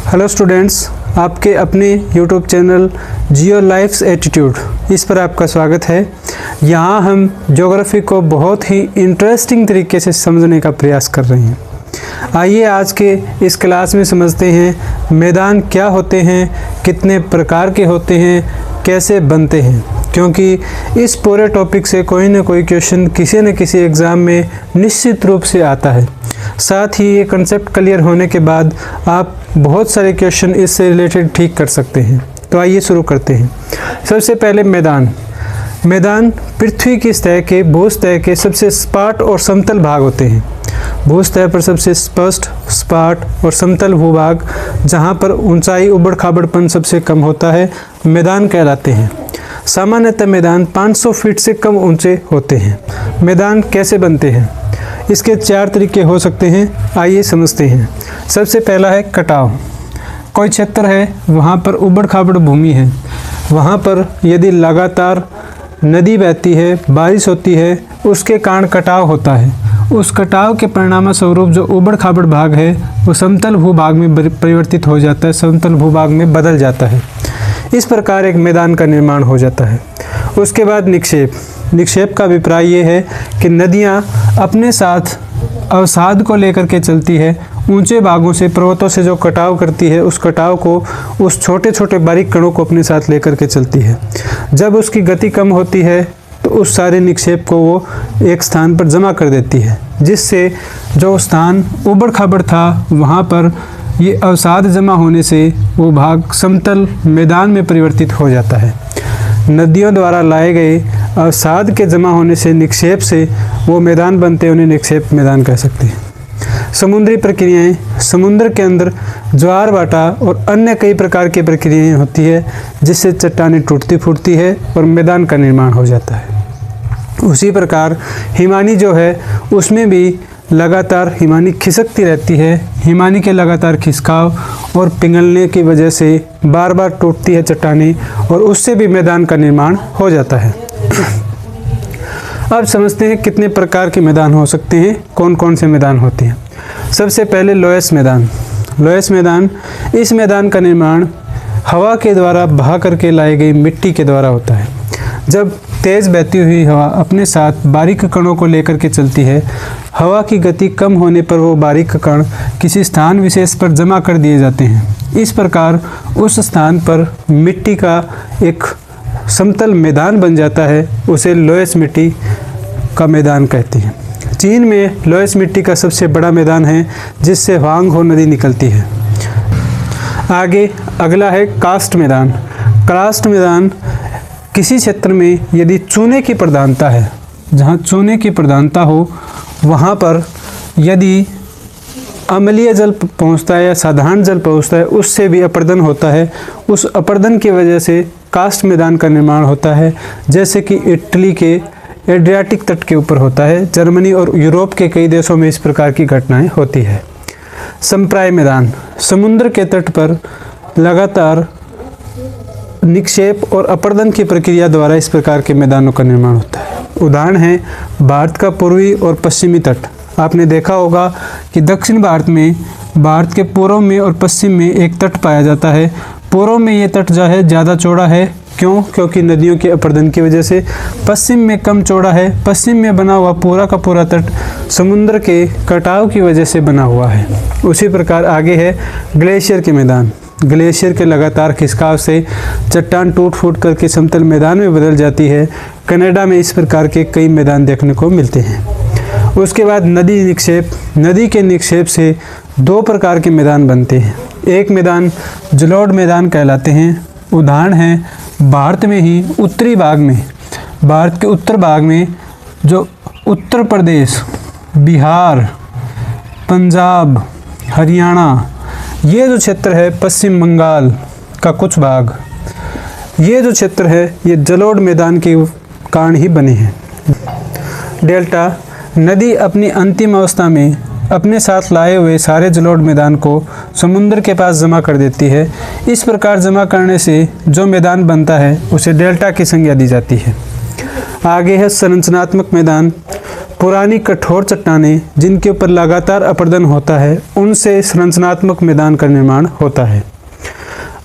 Hello students, आपके अपने YouTube channel जियो lives attitude इस पर आपका स्वागत है। यहाँ हम ज्योग्राफी को बहुत ही इंटरेस्टिंग तरीके से समझने का प्रयास कर रहे हैं। आइए आज के इस क्लास में समझते हैं मैदान क्या होते हैं, कितने प्रकार के होते हैं, कैसे बनते हैं, क्योंकि इस पूरे टॉपिक से कोई ना कोई क्वेश्चन किसी न किसी एग्ज़ाम में निश्चित रूप से आता है। साथ ही ये कंसेप्ट क्लियर होने के बाद आप बहुत सारे क्वेश्चन इससे रिलेटेड ठीक कर सकते हैं। तो आइए शुरू करते हैं। सबसे पहले मैदान पृथ्वी की सतह के भूसतह के सबसे सपाट और समतल भाग होते हैं। भूसतह पर सबसे स्पष्ट, सपाट और समतल भूभाग जहाँ पर ऊंचाई उबड़ खाबड़पन सबसे कम होता है मैदान कहलाते हैं। सामान्यतः मैदान 500 फीट से कम ऊंचे होते हैं। मैदान कैसे बनते हैं? इसके 4 तरीके हो सकते हैं, आइए समझते हैं। सबसे पहला है कटाव। कोई क्षेत्र है, वहाँ पर उबड़ खाबड़ भूमि है, वहाँ पर यदि लगातार नदी बहती है, बारिश होती है, उसके कारण कटाव होता है। उस कटाव के परिणाम स्वरूप जो उबड़ खाबड़ भाग है वो समतल भूभाग में परिवर्तित हो जाता है, समतल भूभाग में बदल जाता है। इस प्रकार एक मैदान का निर्माण हो जाता है। उसके बाद निक्षेप का अभिप्राय ये है कि नदियाँ अपने साथ अवसाद को लेकर के चलती है। ऊंचे भागों से, पर्वतों से जो कटाव करती है, उस कटाव को, उस छोटे छोटे बारीक कणों को अपने साथ लेकर के चलती है। जब उसकी गति कम होती है तो उस सारे निक्षेप को वो एक स्थान पर जमा कर देती है, जिससे जो स्थान उबड़ खाबड़ था वहाँ पर ये अवसाद जमा होने से वो भाग समतल मैदान में परिवर्तित हो जाता है। नदियों द्वारा लाए गए अवसाद के जमा होने से, निक्षेप से वो मैदान बनते हैं, उन्हें निक्षेप मैदान कह सकते हैं। समुद्री प्रक्रियाएं, समुद्र के अंदर ज्वार भाटा और अन्य कई प्रकार की प्रक्रियाएं होती है, जिससे चट्टानें टूटती फूटती है और मैदान का निर्माण हो जाता है। उसी प्रकार हिमानी जो है उसमें भी लगातार हिमानी खिसकती रहती है। हिमानी के लगातार खिसकाव और पिघलने की वजह से बार बार टूटती है चट्टानें और उससे भी मैदान का निर्माण हो जाता है। अब समझते हैं कितने प्रकार के मैदान हो सकते हैं, कौन कौन से मैदान होते हैं। सबसे पहले लोएस मैदान। इस मैदान का निर्माण हवा के द्वारा बहा करके लाई गई मिट्टी के द्वारा होता है। जब तेज़ बहती हुई हवा अपने साथ बारीक कणों को लेकर के चलती है, हवा की गति कम होने पर वो बारीक कण किसी स्थान विशेष पर जमा कर दिए जाते हैं। इस प्रकार उस स्थान पर मिट्टी का एक समतल मैदान बन जाता है, उसे लोएस मिट्टी का मैदान कहते हैं। चीन में लोएस मिट्टी का सबसे बड़ा मैदान है, जिससे हुआंगहो नदी निकलती है। आगे अगला है कास्ट मैदान। किसी क्षेत्र में यदि चूने की प्रधानता है, जहाँ चूने की प्रधानता हो, वहाँ पर यदि अम्लीय जल पहुँचता है या साधारण जल पहुँचता है, उससे भी अपर्दन होता है। उस अपर्दन की वजह से कास्ट मैदान का निर्माण होता है, जैसे कि इटली के एड्रियाटिक तट के ऊपर होता है। जर्मनी और यूरोप के कई देशों में इस प्रकार की घटनाएं होती है। संप्राय मैदान, समुद्र के तट पर लगातार निक्षेप और अपर्दन की प्रक्रिया द्वारा इस प्रकार के मैदानों का निर्माण होता है। उदाहरण है भारत का पूर्वी और पश्चिमी तट। आपने देखा होगा कि दक्षिण भारत में, भारत के पूर्व में और पश्चिम में एक तट पाया जाता है। पूर्व में ये तट जो है ज़्यादा चौड़ा है, क्यों? क्योंकि नदियों के अपर्दन की वजह से। पश्चिम में कम चौड़ा है। पश्चिम में बना हुआ पूरा का पूरा तट समुद्र के कटाव की वजह से बना हुआ है। उसी प्रकार आगे है ग्लेशियर के मैदान। ग्लेशियर के लगातार खिसकाव से चट्टान टूट फूट करके समतल मैदान में बदल जाती है। कनाडा में इस प्रकार के कई मैदान देखने को मिलते हैं। उसके बाद नदी के निक्षेप से 2 प्रकार के मैदान बनते हैं। एक मैदान जलोढ़ मैदान कहलाते हैं। उदाहरण है भारत में ही उत्तरी भाग में, भारत के उत्तर भाग में जो उत्तर प्रदेश, बिहार, पंजाब, हरियाणा, ये जो क्षेत्र है, पश्चिम बंगाल का कुछ भाग, ये जो क्षेत्र है ये जलोढ़ मैदान के कारण ही बने हैं। डेल्टा, नदी अपनी अंतिम अवस्था में अपने साथ लाए हुए सारे जलोढ़ मैदान को समुद्र के पास जमा कर देती है। इस प्रकार जमा करने से जो मैदान बनता है उसे डेल्टा की संज्ञा दी जाती है। आगे है संरचनात्मक मैदान। पुरानी कठोर चट्टानें जिनके ऊपर लगातार अपरदन होता है, उनसे संरचनात्मक मैदान का निर्माण होता है।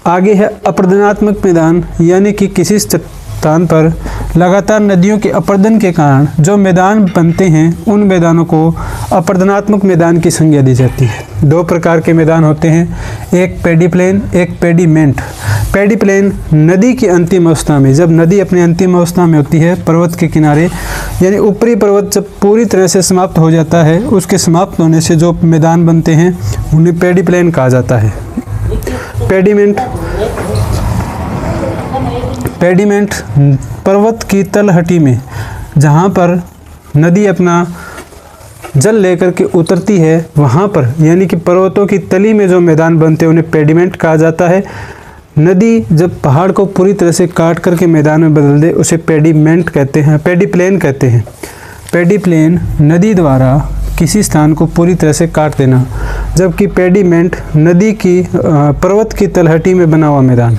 आगे है अपरदनात्मक मैदान, यानी कि किसी स्थान पर लगातार नदियों के अपरदन के कारण जो मैदान बनते हैं, उन मैदानों को अपरदनात्मक मैदान की संज्ञा दी जाती है। दो प्रकार के मैदान होते हैं, एक पेडी प्लेन, एक पेडीमेंट। पेडी प्लेन नदी की अंतिम अवस्था में, जब नदी अपनी अंतिम अवस्था में होती है, पर्वत के किनारे, यानी ऊपरी पर्वत जब पूरी तरह से समाप्त हो जाता है, उसके समाप्त होने से जो मैदान बनते हैं उन्हें पेडी प्लेन कहा जाता है। पेडीमेंट पर्वत की तलहटी में, जहाँ पर नदी अपना जल लेकर के उतरती है, वहाँ पर यानी कि पर्वतों की तली में जो मैदान बनते हैं उन्हें पेडीमेंट कहा जाता है। नदी जब पहाड़ को पूरी तरह से काट करके मैदान में बदल दे, उसे पेडीमेंट कहते हैं, पेडी प्लेन कहते हैं। पेडी प्लेन नदी द्वारा किसी स्थान को पूरी तरह से काट देना, जबकि पेडीमेंट नदी की पर्वत की तलहटी में बना हुआ मैदान।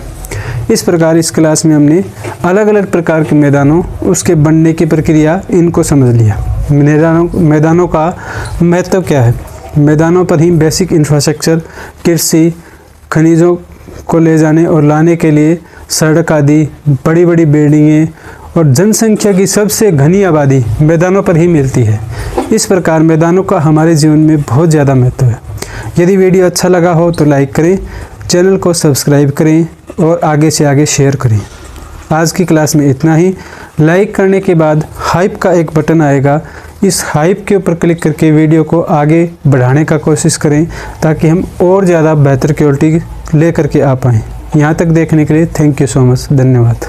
इस प्रकार इस क्लास में हमने अलग अलग प्रकार के मैदानों, उसके बनने की प्रक्रिया, इनको समझ लिया। मैदानों का महत्व क्या है? मैदानों पर ही बेसिक इंफ्रास्ट्रक्चर, कृषि, खनिजों को ले जाने और लाने के लिए सड़क आदि, बड़ी बड़ी बिल्डिंगें और जनसंख्या की सबसे घनी आबादी मैदानों पर ही मिलती है। इस प्रकार मैदानों का हमारे जीवन में बहुत ज़्यादा महत्व है। यदि वीडियो अच्छा लगा हो तो लाइक करें, चैनल को सब्सक्राइब करें और आगे से आगे शेयर करें। आज की क्लास में इतना ही। लाइक करने के बाद हाइप का एक बटन आएगा, इस हाइप के ऊपर क्लिक करके वीडियो को आगे बढ़ाने का कोशिश करें, ताकि हम और ज़्यादा बेहतर क्वालिटी ले करके आ पाएँ। यहाँ तक देखने के लिए थैंक यू सो मच, धन्यवाद।